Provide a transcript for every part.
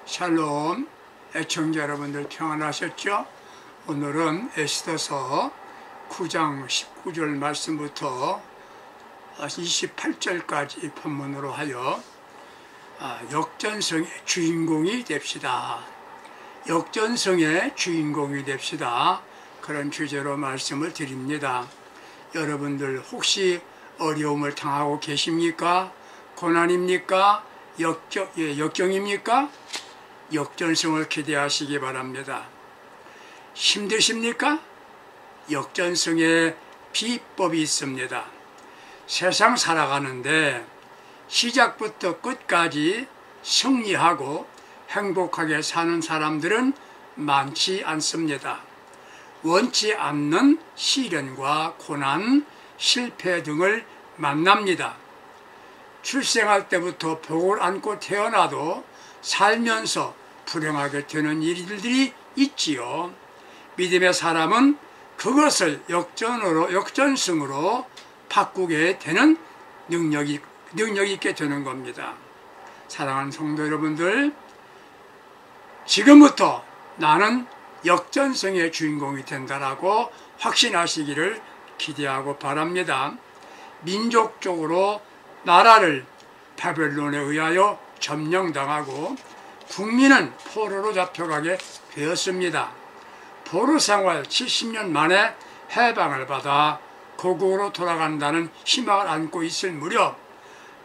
샬롬, 애청자 여러분들 평안하셨죠? 오늘은 에스더서 9장 19절 말씀부터 28절까지 본문으로 하여 역전성의 주인공이 됩시다. 역전성의 주인공이 됩시다. 그런 주제로 말씀을 드립니다. 여러분들 혹시 어려움을 당하고 계십니까? 고난입니까? 역경입니까? 역전성을 기대하시기 바랍니다. 힘드십니까? 역전성의 비법이 있습니다. 세상 살아가는데 시작부터 끝까지 승리하고 행복하게 사는 사람들은 많지 않습니다. 원치 않는 시련과 고난, 실패 등을 만납니다. 출생할 때부터 복을 안고 태어나도 살면서 불행하게 되는 일들이 있지요. 믿음의 사람은 그것을 역전승으로 바꾸게 되는 능력이 있게 되는 겁니다. 사랑하는 성도 여러분들, 지금부터 나는 역전승의 주인공이 된다라고 확신하시기를 기대하고 바랍니다. 민족적으로 나라를 바벨론에 의하여 점령당하고 국민은 포로로 잡혀가게 되었습니다. 포로 생활 70년 만에 해방을 받아 고국으로 돌아간다는 희망을 안고 있을 무렵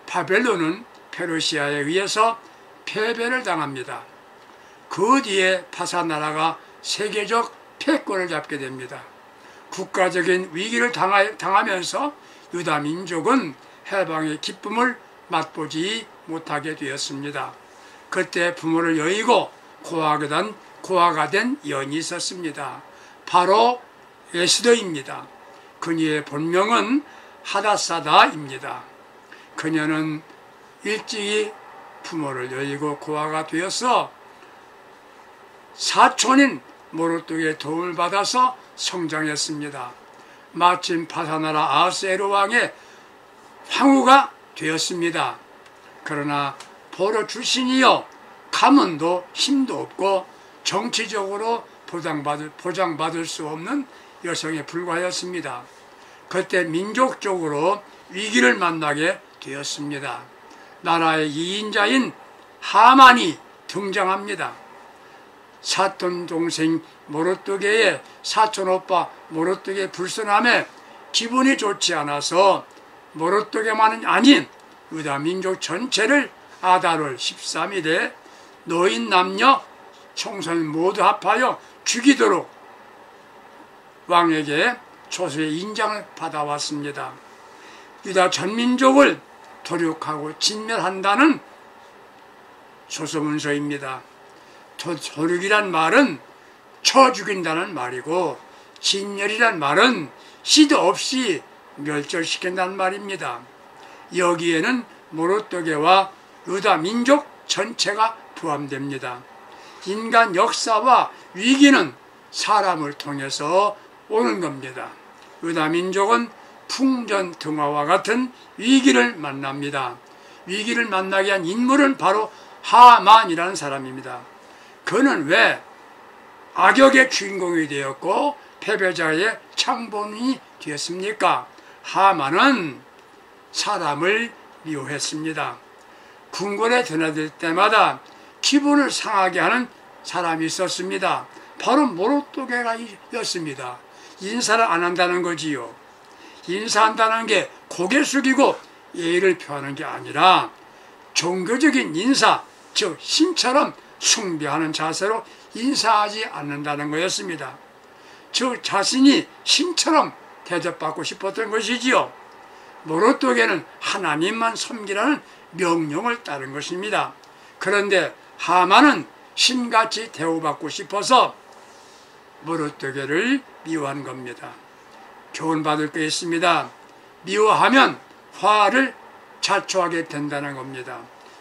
바벨론은 페르시아에 의해서 패배를 당합니다. 그 뒤에 파사나라가 세계적 패권을 잡게 됩니다. 국가적인 위기를 당하면서 유다 민족은 해방의 기쁨을 맛보지 못하게 되었습니다. 그때 부모를 여의고 고아가 된 여인이 있었습니다. 바로 에스더입니다. 그녀의 본명은 하닷사다입니다. 그녀는 일찍이 부모를 여의고 고아가 되어서 사촌인 모르독의 도움을 받아서 성장했습니다. 마침 파사나라 아하스에로 왕의 황후가 되었습니다. 그러나 포로 출신이요 가문도 힘도 없고 정치적으로 보장받을 수 없는 여성에 불과하였습니다. 그때 민족적으로 위기를 만나게 되었습니다. 나라의 2인자인 하만이 등장합니다. 사돈 동생 모르독의 사촌 오빠 모르독의 불순함에 기분이 좋지 않아서 모르독에만은 아닌 유다 민족 전체를 아달월 13일에 노인 남녀 청소년 모두 합하여 죽이도록 왕에게 초소의 인장을 받아왔습니다. 유다 전민족을 도륙하고 진멸한다는 소서문서입니다. 도륙이란 말은 쳐 죽인다는 말이고 진멸이란 말은 시도 없이 멸절시킨다는 말입니다. 여기에는 모르독에와 유다 민족 전체가 포함됩니다. 인간 역사와 위기는 사람을 통해서 오는 겁니다. 유다 민족은 풍전등화와 같은 위기를 만납니다. 위기를 만나게 한 인물은 바로 하만이라는 사람입니다. 그는 왜 악역의 주인공이 되었고 패배자의 창본이 되었습니까? 하만은 사람을 미워했습니다. 궁궐에 드나들 때마다 기분을 상하게 하는 사람이 있었습니다. 바로 모르독이었습니다. 인사를 안 한다는 거지요. 인사한다는 게 고개 숙이고 예의를 표하는 게 아니라 종교적인 인사, 즉 신처럼 숭배하는 자세로 인사하지 않는다는 거였습니다. 즉 자신이 신처럼 대접받고 싶었던 것이지요. 모르독에는 하나님만 섬기라는 명령을 따른 것입니다. 그런데 하만은 신같이 대우받고 싶어서 모르독을 미워한 겁니다. 교훈받을 게 있습니다. 미워하면 화를 자초하게 된다는 겁니다.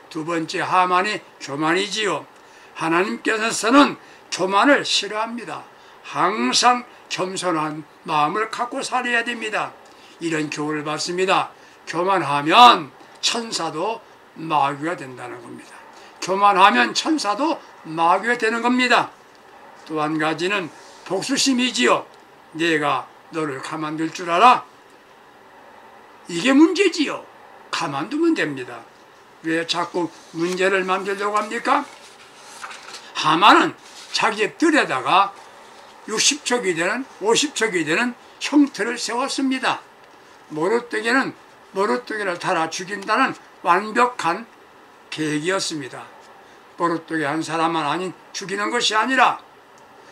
두 번째, 하만이 교만이지요. 하나님께서는 교만을 싫어합니다. 항상 겸손한 마음을 갖고 살아야 됩니다. 이런 교훈을 받습니다. 교만하면 천사도 마귀가 된다는 겁니다. 교만하면 천사도 마귀가 되는 겁니다. 또 한 가지는 복수심이지요. 내가 너를 가만둘 줄 알아? 이게 문제지요. 가만두면 됩니다. 왜 자꾸 문제를 만들려고 합니까? 하만은 자기 집 뜰에다가 60척이 되는 50척이 되는 형틀을 세웠습니다. 머루떡이를 달아 죽인다는 완벽한 계획이었습니다. 머루떡이 한 사람만 아닌 죽이는 것이 아니라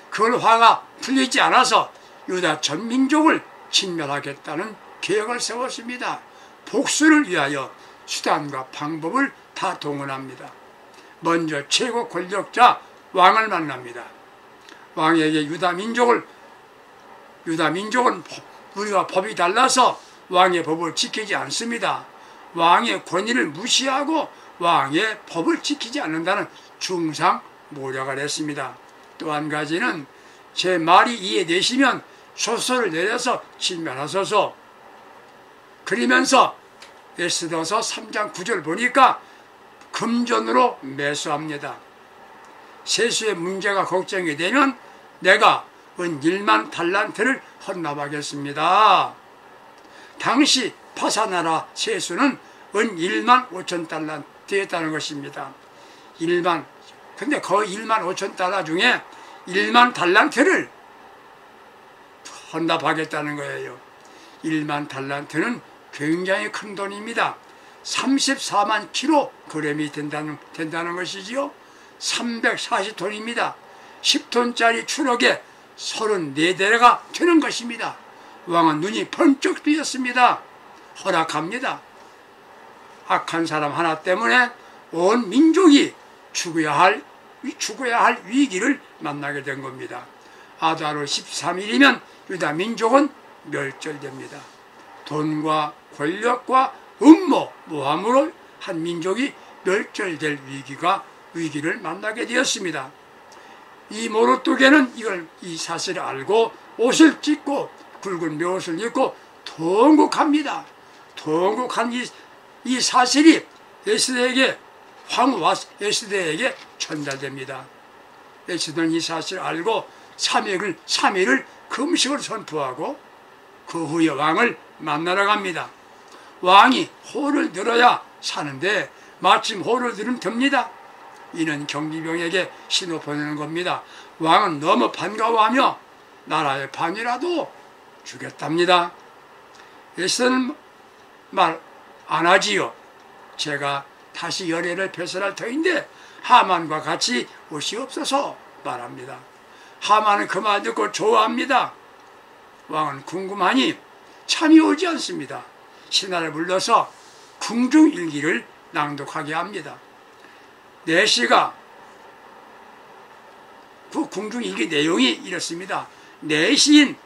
그걸 화가 풀리지 않아서 유다 전 민족을 진멸하겠다는 계획을 세웠습니다. 복수를 위하여 수단과 방법을 다 동원합니다. 먼저 최고 권력자 왕을 만납니다. 왕에게 유다 민족은 우리와 법이 달라서 왕의 법을 지키지 않습니다. 왕의 권위를 무시하고 왕의 법을 지키지 않는다는 중상모략을 했습니다. 또 한 가지는 제 말이 이해되시면 소설을 내려서 진멸하소서. 그러면서 에스더서 3장 9절 보니까 금전으로 매수합니다. 세수의 문제가 걱정이 되면 내가 은 1만 달란트를 헌납하겠습니다. 당시 파사나라 세수는 은 1만 5천 달란트였다는 것입니다. 근데 거의 1만 5천 달러 중에 1만 달란트를 헌납하겠다는 거예요. 1만 달란트는 굉장히 큰 돈입니다. 34만 킬로그램이 된다는 것이지요. 340톤입니다. 10톤짜리 추럭에 34대가 되는 것입니다. 왕은 눈이 번쩍 뜨였습니다. 허락합니다. 악한 사람 하나 때문에 온 민족이 죽어야 할 위기를 만나게 된 겁니다. 아다르 13일이면 유다 민족은 멸절됩니다. 돈과 권력과 음모, 모함으로 한 민족이 멸절될 위기를 만나게 되었습니다. 이 모로뚜게는 이 사실을 알고 옷을 찢고 굵은 묘옷을 입고 통곡합니다. 통곡한 이 사실이 황후 에스더에게 전달됩니다. 에스더는 이 사실을 알고 3일을 금식을 선포하고 그 후에 왕을 만나러 갑니다. 왕이 호를 들어야 사는데 마침 호를 들으면 됩니다. 이는 경비병에게 신호 보내는 겁니다. 왕은 너무 반가워하며 나라의 반이라도 주겠답니다. 에스더는 말 안 하지요. 제가 다시 열애를 배설할 터인데 하만과 같이 오시옵소서 말합니다. 하만은 그 말 듣고 좋아합니다. 왕은 궁금하니 참이 오지 않습니다. 신하를 불러서 궁중일기를 낭독하게 합니다. 내시가 그 궁중일기 내용이 이렇습니다. 내시인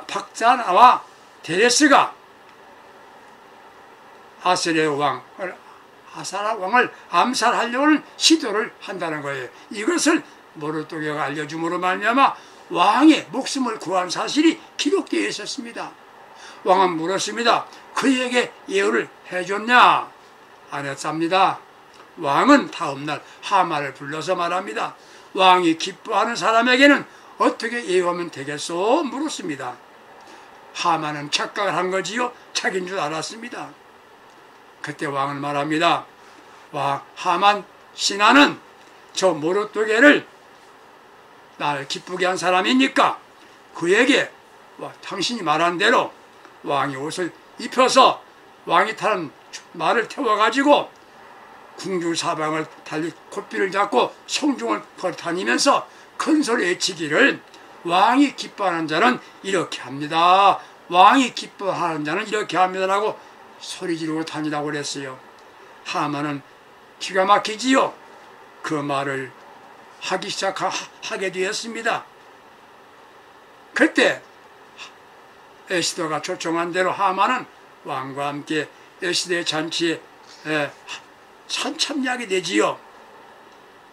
박자나와 데레스가 아사라 왕을 암살하려는 시도를 한다는 거예요. 이것을 모르토게가 알려줌으로 말미암아 왕의 목숨을 구한 사실이 기록되어 있었습니다. 왕은 물었습니다. 그에게 예우를 해줬냐? 안 했습니다. 왕은 다음날 하만을 불러서 말합니다. 왕이 기뻐하는 사람에게는 어떻게 예우하면 되겠소? 물었습니다. 하만은 착각을 한 거지요. 착인 줄 알았습니다. 그때 왕은 말합니다. 하만 신하는 저 모로토게를 나를 기쁘게 한 사람이니까 그에게 당신이 말한 대로 왕이 옷을 입혀서 왕이 타는 말을 태워가지고 궁중 사방을 달리 콧비를 잡고 성중을 걸다니면서 큰 소리 외치기를 왕이 기뻐하는 자는 이렇게 합니다. 왕이 기뻐하는 자는 이렇게 합니다라고 소리 지르고 다니라고 그랬어요. 하만은 기가 막히지요. 그 말을 하게 되었습니다. 그때 에스더가 초청한 대로 하만은 왕과 함께 에스더의 잔치에 참여하게 되지요.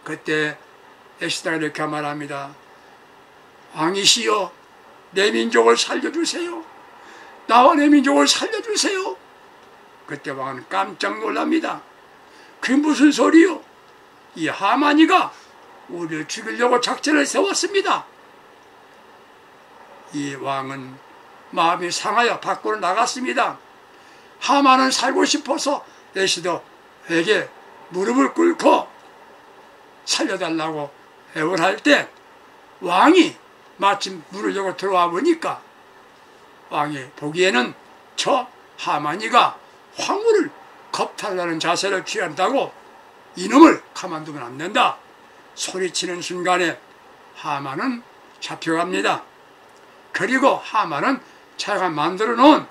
그때 에스더가 이렇게 말합니다. 왕이시여, 내 민족을 살려주세요. 나와 내 민족을 살려주세요. 그때 왕은 깜짝 놀랍니다. 그게 무슨 소리요? 이 하만이가 우리를 죽이려고 작전을 세웠습니다. 이 왕은 마음이 상하여 밖으로 나갔습니다. 하만은 살고 싶어서 에스더에게 무릎을 꿇고 살려달라고 애원할 때 왕이 마침 문을 열고 들어와 보니까 왕이 보기에는 저 하만이가 황후를 겁탈라는 자세를 취한다고 이놈을 가만두면 안 된다 소리치는 순간에 하만은 잡혀갑니다. 그리고 하만은 자기가 만들어 놓은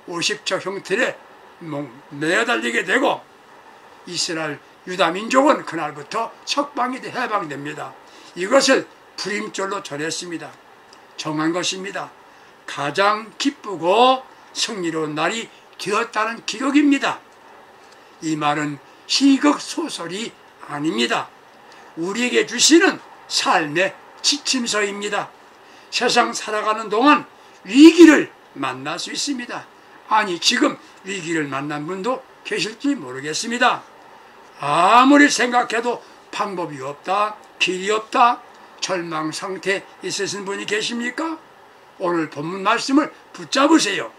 50척 형틀에 매달리게 되고 이스라엘 유다민족은 그날부터 석방이 해방됩니다. 이것을 불임절로 전했습니다. 정한 것입니다. 가장 기쁘고 승리로운 날이 되었다는 기록입니다. 이 말은 희극 소설이 아닙니다. 우리에게 주시는 삶의 지침서입니다. 세상 살아가는 동안 위기를 만날 수 있습니다. 아니 지금 위기를 만난 분도 계실지 모르겠습니다. 아무리 생각해도 방법이 없다, 길이 없다, 절망 상태에 있으신 분이 계십니까? 오늘 본문 말씀을 붙잡으세요.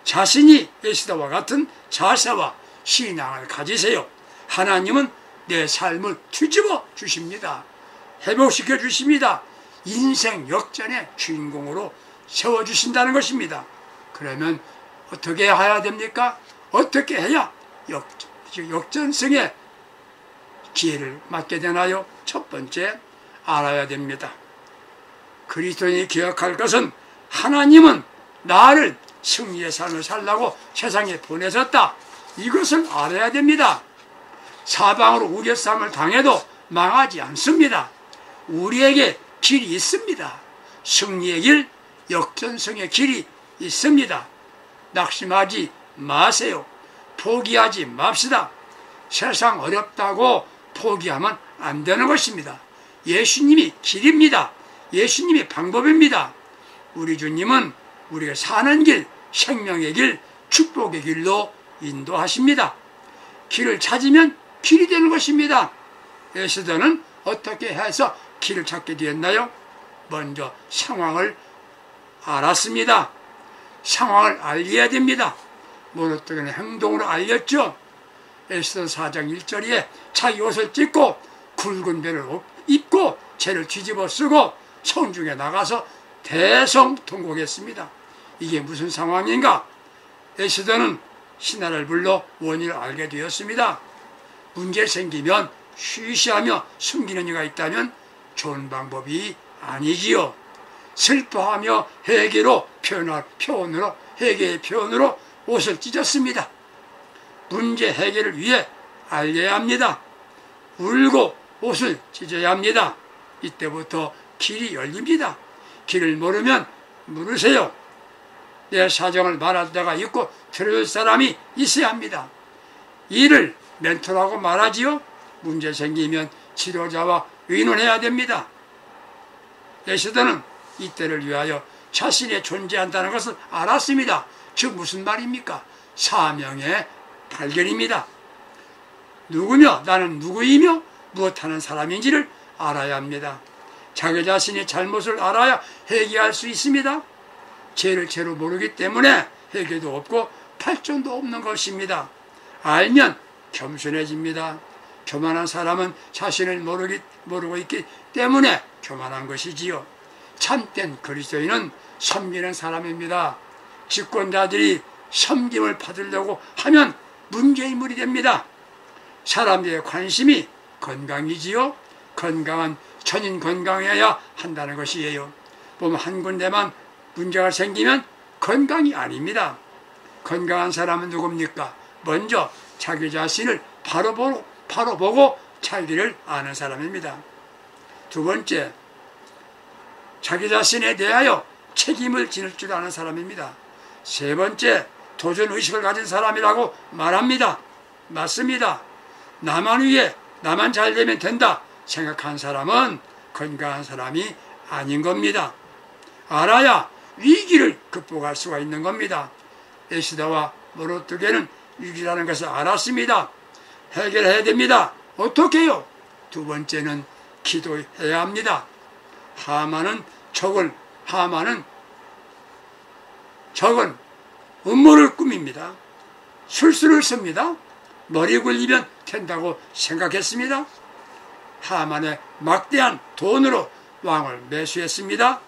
자신이 에스더와 같은 자세와 신앙을 가지세요. 하나님은 내 삶을 뒤집어 주십니다. 회복시켜 주십니다. 인생 역전의 주인공으로 세워주신다는 것입니다. 그러면 어떻게 해야 됩니까? 어떻게 해야 역전승의 기회를 맞게 되나요? 첫 번째, 알아야 됩니다. 그리스도인이 기억할 것은 하나님은 나를 승리의 삶을 살라고 세상에 보내셨다. 이것을 알아야 됩니다. 사방으로 우겨싸움을 당해도 망하지 않습니다. 우리에게 길이 있습니다. 승리의 길, 역전승의 길이 있습니다. 낙심하지 마세요. 포기하지 맙시다. 세상 어렵다고 포기하면 안 되는 것입니다. 예수님이 길입니다. 예수님이 방법입니다. 우리 주님은 우리가 사는 길, 생명의 길, 축복의 길로 인도하십니다. 길을 찾으면 길이 되는 것입니다. 에스더는 어떻게 해서 길을 찾게 되었나요? 먼저 상황을 알았습니다. 상황을 알려야 됩니다. 모르겠는 행동으로 알렸죠. 에스더 4장 1절에 자기 옷을 찢고 굵은 배를 입고 죄를 뒤집어 쓰고 성중에 나가서 대성통곡했습니다. 이게 무슨 상황인가? 에스더는 신하를 불러 원인을 알게 되었습니다. 문제 생기면 쉬쉬하며 숨기는 이가 있다면 좋은 방법이 아니지요. 슬퍼하며 회개의 표현으로 옷을 찢었습니다. 문제 해결을 위해 알려야 합니다. 울고 옷을 찢어야 합니다. 이때부터 길이 열립니다. 길을 모르면 물으세요. 내 사정을 말할 때가 있고 들어줄 사람이 있어야 합니다. 이를 멘토라고 말하지요. 문제 생기면 치료자와 의논해야 됩니다. 에스더는 이때를 위하여 자신이 존재한다는 것을 알았습니다. 즉 무슨 말입니까? 사명의 발견입니다. 누구며 나는 누구이며 무엇하는 사람인지를 알아야 합니다. 자기 자신의 잘못을 알아야 회개할 수 있습니다. 죄를 죄로 모르기 때문에 회개도 없고 발전도 없는 것입니다. 알면 겸손해집니다. 교만한 사람은 자신을 모르고 있기 때문에 교만한 것이지요. 참된 그리스도인은 섬기는 사람입니다. 집권자들이 섬김을 받으려고 하면 문제인물이 됩니다. 사람들의 관심이 건강이지요. 건강한 천인 건강해야 한다는 것이에요. 보면 한 군데만 문제가 생기면 건강이 아닙니다. 건강한 사람은 누굽니까? 먼저 자기 자신을 바로 보고 자기를 아는 사람입니다. 두 번째, 자기 자신에 대하여 책임을 지을 줄 아는 사람입니다. 세 번째, 도전의식을 가진 사람이라고 말합니다. 맞습니다. 나만 위해 나만 잘 되면 된다 생각한 사람은 건강한 사람이 아닌 겁니다. 알아야 위기를 극복할 수가 있는 겁니다. 에스더와 모르드게는 위기라는 것을 알았습니다. 해결해야 됩니다. 어떻게 해요? 두 번째는 기도해야 합니다. 하만은 적은 음모를 꾸밉니다. 술수를 씁니다. 머리 굴리면 된다고 생각했습니다. 하만의 막대한 돈으로 왕을 매수했습니다.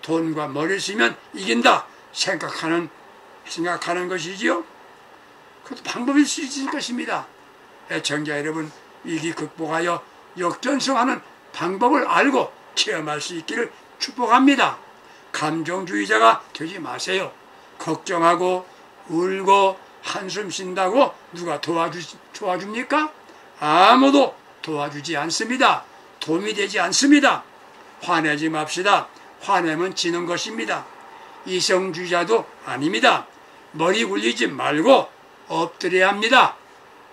돈과 머리를 쓰면 이긴다 생각하는 것이지요. 그것도 방법일 수 있을 것입니다. 애청자 여러분, 위기 극복하여 역전승하는 방법을 알고 체험할 수 있기를 축복합니다. 감정주의자가 되지 마세요. 걱정하고 울고 한숨 쉰다고 누가 도와줍니까? 아무도 도와주지 않습니다. 도움이 되지 않습니다. 화내지 맙시다. 화내면 지는 것입니다. 이성주의자도 아닙니다. 머리 굴리지 말고 엎드려야 합니다.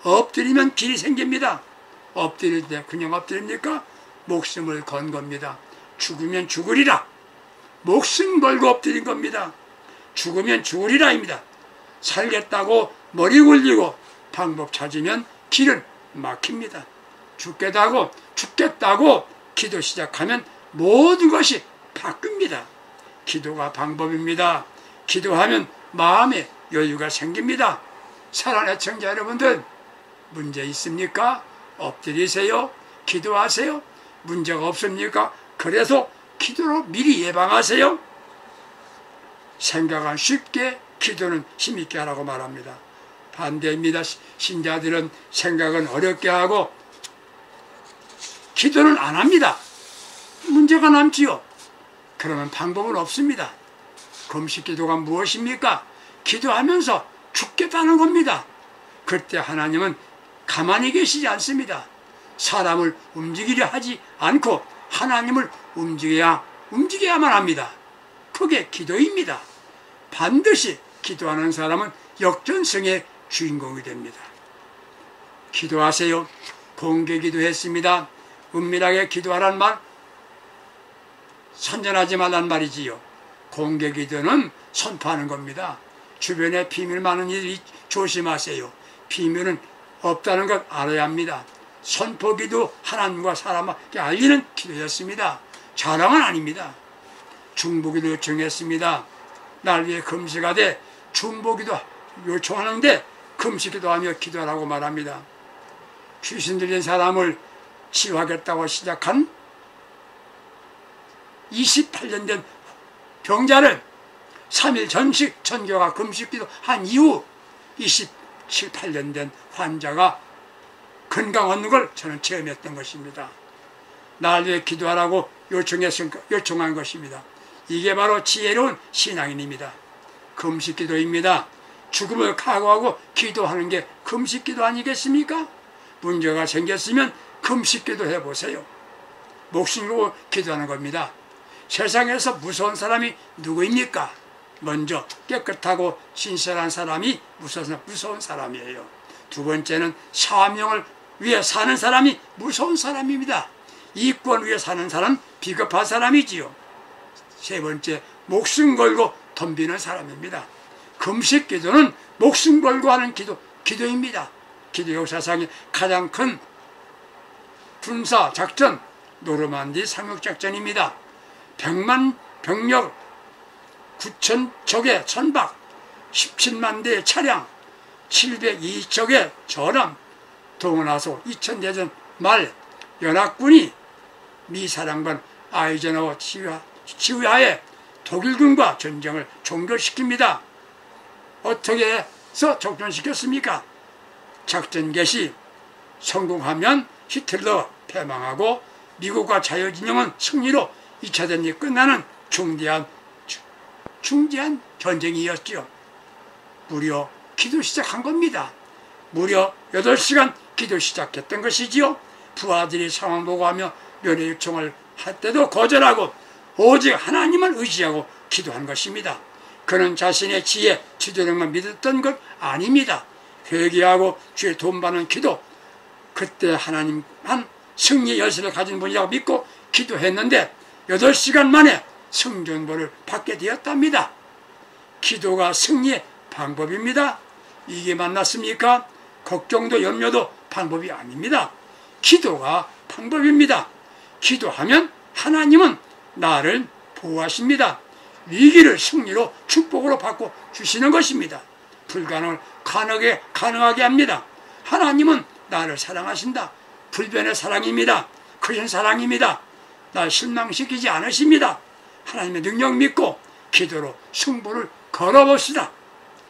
엎드리면 길이 생깁니다. 엎드릴 때 그냥 엎드립니까? 목숨을 건 겁니다. 죽으면 죽으리라. 목숨 걸고 엎드린 겁니다. 죽으면 죽으리라입니다. 살겠다고 머리 굴리고 방법 찾으면 길은 막힙니다. 죽겠다고 기도 시작하면 모든 것이 바뀝니다. 기도가 방법입니다. 기도하면 마음에 여유가 생깁니다. 사랑하는 애청자 여러분들, 문제 있습니까? 엎드리세요. 기도하세요. 문제가 없습니까? 그래서 기도로 미리 예방하세요. 생각은 쉽게, 기도는 힘있게 하라고 말합니다. 반대입니다. 신자들은 생각은 어렵게 하고 기도는 안 합니다. 문제가 남지요. 그러면 방법은 없습니다. 금식 기도가 무엇입니까? 기도하면서 죽겠다는 겁니다. 그때 하나님은 가만히 계시지 않습니다. 사람을 움직이려 하지 않고 하나님을 움직여야만 합니다. 그게 기도입니다. 반드시 기도하는 사람은 역전승의 주인공이 됩니다. 기도하세요. 공개 기도했습니다. 은밀하게 기도하란 말, 선전하지 말란 말이지요. 공개 기도는 선포하는 겁니다. 주변에 비밀 많은 일이 조심하세요. 비밀은 없다는 것 알아야 합니다. 선포 기도, 하나님과 사람에게 알리는 기도였습니다. 자랑은 아닙니다. 중보기도 요청했습니다. 날 위해 금식하되 중보기도 요청하는데 금식기도 하며 기도하라고 말합니다. 귀신 들린 사람을 치유하겠다고 시작한 28년 된 병자를 3일 전식 전교가 금식기도 한 이후 27, 8년 된 환자가 건강 얻는 걸 저는 체험했던 것입니다. 날 위해 기도하라고 요청한 것입니다. 이게 바로 지혜로운 신앙인입니다. 금식기도입니다. 죽음을 각오하고 기도하는 게 금식기도 아니겠습니까? 문제가 생겼으면 금식기도 해보세요. 목숨 걸고 기도하는 겁니다. 세상에서 무서운 사람이 누구입니까? 먼저 깨끗하고 신실한 사람이 무서운 사람이에요. 두 번째는 사명을 위해 사는 사람이 무서운 사람입니다. 이권 위해 사는 사람은 비겁한 사람이지요. 세 번째, 목숨 걸고 덤비는 사람입니다. 금식 기도는 목숨 걸고 하는 기도입니다. 기도 역사상의 가장 큰 군사 작전, 노르만디 상륙작전입니다. 100만 병력 9천 적의 천박, 17만 대의 차량, 702척의 전함, 동원하소 2000대전 말 연합군이 미 사령관 아이젠하워 지휘하에 독일군과 전쟁을 종결시킵니다. 어떻게 해서 종결시켰습니까? 작전 개시 성공하면 히틀러 패망하고 미국과 자유진영은 승리로 2차 대전이 끝나는 중대한 전쟁이었죠. 무려 기도 시작한 겁니다. 무려 8시간 기도 시작했던 것이지요. 부하들이 상황 보고하며 면회 요청을 할 때도 거절하고 오직 하나님을 의지하고 기도한 것입니다. 그는 자신의 지혜, 지도력만 믿었던 것 아닙니다. 회개하고 주의 도움받는 기도, 그때 하나님 한 승리의 열쇠를 가진 분이라고 믿고 기도했는데 8시간 만에 승전보를 받게 되었답니다. 기도가 승리의 방법입니다. 이게 맞났습니까? 걱정도 염려도 방법이 아닙니다. 기도가 방법입니다. 기도하면 하나님은 나를 보호하십니다. 위기를 승리로 축복으로 바꿔 주시는 것입니다. 불가능을 가능하게 합니다. 하나님은 나를 사랑하신다. 불변의 사랑입니다. 크신 사랑입니다. 날 실망시키지 않으십니다. 하나님의 능력 믿고 기도로 승부를 걸어봅시다.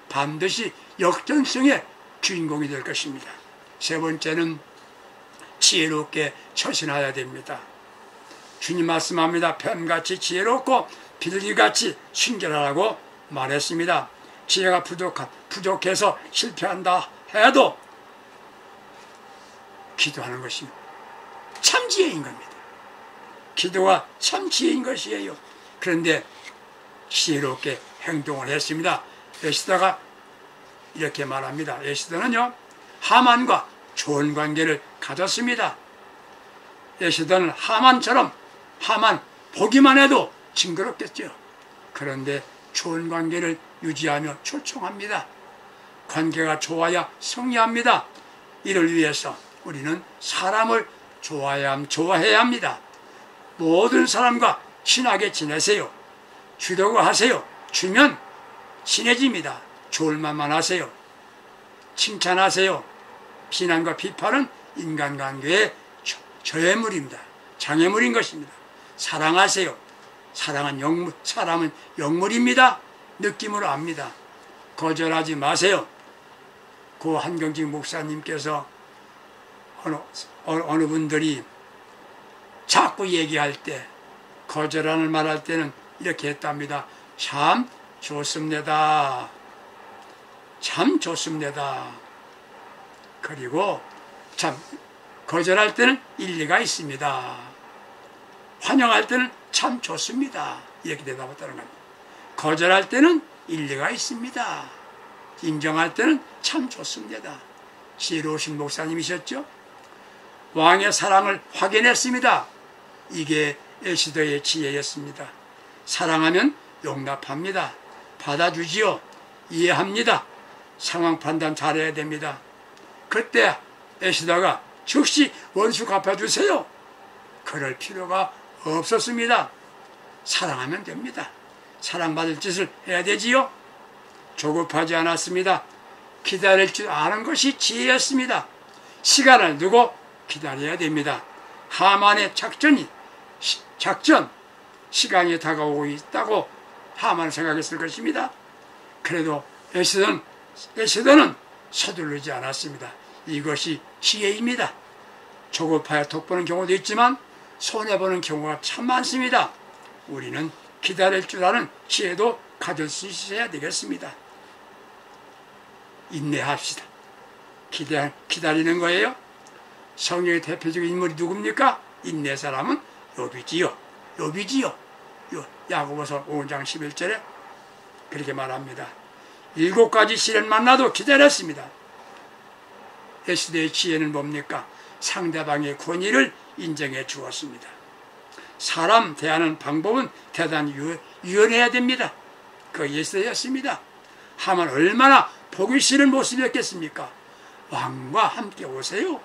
반드시 역전승의 주인공이 될 것입니다. 세 번째는 지혜롭게 처신해야 됩니다. 주님 말씀합니다. 편같이 지혜롭고 비둘기같이 순결하라고 말했습니다. 지혜가 부족해서 실패한다 해도 기도하는 것이 참 지혜인 겁니다. 기도가 참 지혜인 것이에요. 그런데 지혜롭게 행동을 했습니다. 에스더가 이렇게 말합니다. 에스더는요, 하만과 좋은 관계를 가졌습니다. 에스더는 하만처럼, 하만 보기만 해도 징그럽겠죠. 그런데 좋은 관계를 유지하며 초청합니다. 관계가 좋아야 승리합니다. 이를 위해서 우리는 사람을 좋아해야 합니다. 모든 사람과 친하게 지내세요. 주려고 하세요. 주면 친해집니다. 좋을 말만 하세요. 칭찬하세요. 비난과 비판은 인간관계의 저해물입니다. 장애물인 것입니다. 사랑하세요. 사람은 영물입니다. 느낌으로 압니다. 거절하지 마세요. 고 한경직 목사님께서 어느 분들이 자꾸 얘기할 때, 거절하는 말할 때는 이렇게 했답니다. 참 좋습니다. 참 좋습니다. 그리고 참 거절할 때는 일리가 있습니다. 환영할 때는 참 좋습니다. 이렇게 대답했다는 겁니다. 거절할 때는 일리가 있습니다. 인정할 때는 참 좋습니다. 지혜로우신 목사님이셨죠? 왕의 사랑을 확인했습니다. 이게 에스더의 지혜였습니다. 사랑하면 용납합니다. 받아주지요. 이해합니다. 상황 판단 잘해야 됩니다. 그때 에스더가 즉시 원수 갚아주세요. 그럴 필요가 없었습니다. 사랑하면 됩니다. 사랑받을 짓을 해야 되지요. 조급하지 않았습니다. 기다릴 줄 아는 것이 지혜였습니다. 시간을 두고 기다려야 됩니다. 하만의 시간이 다가오고 있다고 하만은 생각했을 것입니다. 그래도 에스더는 서두르지 않았습니다. 이것이 지혜입니다. 조급하여 덕보는 경우도 있지만 손해보는 경우가 참 많습니다. 우리는 기다릴 줄 아는 지혜도 가질 수 있어야 되겠습니다. 인내합시다. 기다리는 거예요. 성경의 대표적인 인물이 누굽니까? 인내 사람은 욥이지요. 야고보서 5장 11절에 그렇게 말합니다. 7가지 시련 만나도 기다렸습니다. 에스더의 지혜는 뭡니까? 상대방의 권위를 인정해 주었습니다. 사람 대하는 방법은 대단히 유연해야 됩니다. 그 에스더였습니다. 하만 얼마나 보기 싫은 모습이었겠습니까? 왕과 함께 오세요.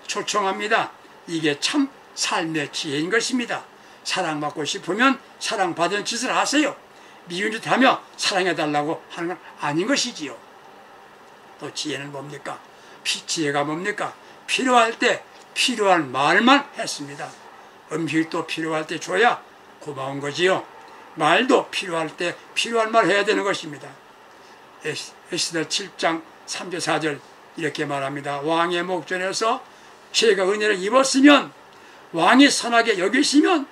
초청합니다. 이게 참 삶의 지혜인 것입니다. 사랑받고 싶으면 사랑받은 짓을 하세요. 미운 짓 하며 사랑해달라고 하는 건 아닌 것이지요. 또 지혜는 뭡니까? 지혜가 뭡니까? 필요할 때 필요한 말만 했습니다. 음식도 필요할 때 줘야 고마운 거지요. 말도 필요할 때 필요한 말 해야 되는 것입니다. 에스더 7장 3절 4절 이렇게 말합니다. 왕의 목전에서 제가 은혜를 입었으면, 왕이 선하게 여기시면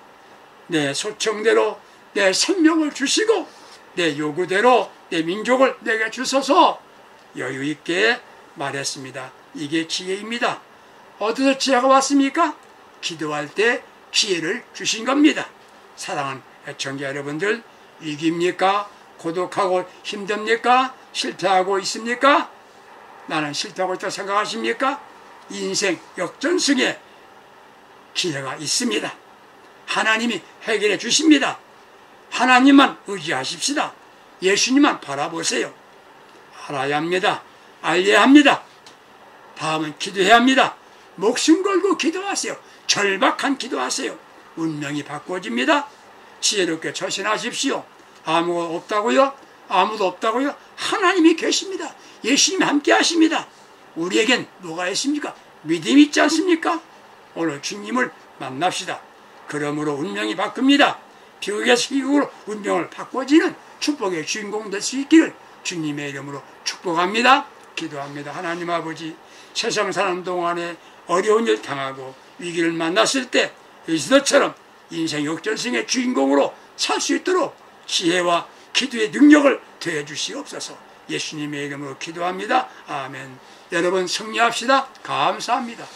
내 소청대로 내 생명을 주시고 내 요구대로 내 민족을 내게 주소서 여유있게 말했습니다. 이게 지혜입니다. 어디서 지혜가 왔습니까? 기도할 때 지혜를 주신 겁니다. 사랑하는 애청자 여러분들, 위기입니까? 고독하고 힘듭니까? 실패하고 있습니까? 나는 실패하고 있다고 생각하십니까? 인생 역전승에 기회가 있습니다. 하나님이 해결해 주십니다. 하나님만 의지하십시다. 예수님만 바라보세요. 알아야 합니다. 알려야 합니다. 다음은 기도해야 합니다. 목숨 걸고 기도하세요. 절박한 기도하세요. 운명이 바꿔집니다. 지혜롭게 처신하십시오. 아무것도 없다고요? 아무도 없다고요? 하나님이 계십니다. 예수님이 함께 하십니다. 우리에겐 뭐가 있습니까? 믿음이 있지 않습니까? 오늘 주님을 만납시다. 그러므로 운명이 바뀝니다. 비극에서 희극으로 운명을 바꿔지는 축복의 주인공 될 수 있기를 주님의 이름으로 축복합니다. 기도합니다. 하나님 아버지, 세상 사는 동안에 어려운 일 당하고 위기를 만났을 때 에스더처럼 인생 역전승의 주인공으로 살 수 있도록 지혜와 기도의 능력을 더해 주시옵소서. 예수님의 이름으로 기도합니다. 아멘. 여러분 승리합시다. 감사합니다.